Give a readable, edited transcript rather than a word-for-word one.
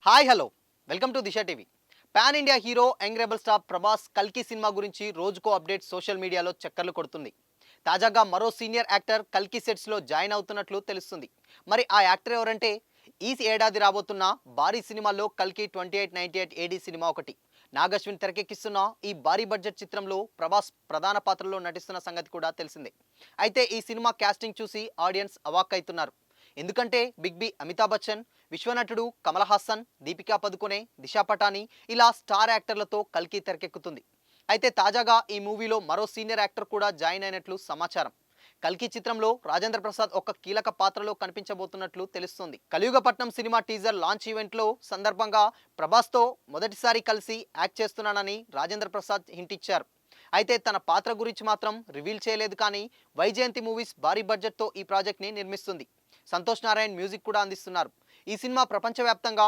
Hi hello welcome to Disha TV. Pan India hero young rebel star Prabhas కల్కి cinema గురించి రోజుకో update social మీడియాలో చక్కర్లు కొడుతుంది. తాజాగా మరో సీనియర్ యాక్టర్ కల్కి సెట్స్లో జాయిన్ అవుతున్నట్లు తెలుస్తుంది. మరి ఆ యాక్టర్ ఎవరంటే ఈ ఏడాది రాబోతున్న భారీ సినిమాల్లో కల్కి 2898 ఏడీ సినిమా ఒకటి. నాగశ్విన్ తెరకెక్కిస్తున్న ఈ భారీ బడ్జెట్ చిత్రంలో ప్రభాస్ ప్రధాన పాత్రలో నటిస్తున్న సంగతి కూడా తెలిసిందే. అయితే ఈ సినిమా క్యాస్టింగ్ చూసి ఆడియన్స్ అవాక్కైతున్నారు. ఎందుకంటే బిగ్ బి అమితాబ్ బచ్చన్, విశ్వనటుడు కమల్ హాసన్, దీపికా పదుకొనే, దిశా పటాని ఇలా స్టార్ యాక్టర్లతో కల్కి తెరకెక్కుతుంది. అయితే తాజాగా ఈ మూవీలో మరో సీనియర్ యాక్టర్ కూడా జాయిన్ అయినట్లు సమాచారం. కల్కి చిత్రంలో రాజేంద్ర ప్రసాద్ ఒక కీలక పాత్రలో కనిపించబోతున్నట్లు తెలుస్తుంది. కలియుగపట్నం సినిమా టీజర్ లాంచ్ ఈవెంట్లో సందర్భంగా ప్రభాస్తో మొదటిసారి కలిసి యాక్ట్ చేస్తున్నానని రాజేంద్ర ప్రసాద్ హింట్ ఇచ్చారు. అయితే తన పాత్ర గురించి మాత్రం రివీల్ చేయలేదు. కానీ వైజయంతి మూవీస్ భారీ బడ్జెట్తో ఈ ప్రాజెక్ట్ని నిర్మిస్తుంది. సంతోష్ నారాయణ్ మ్యూజిక్ కూడా అందిస్తున్నారు. ఈ సినిమా ప్రపంచవ్యాప్తంగా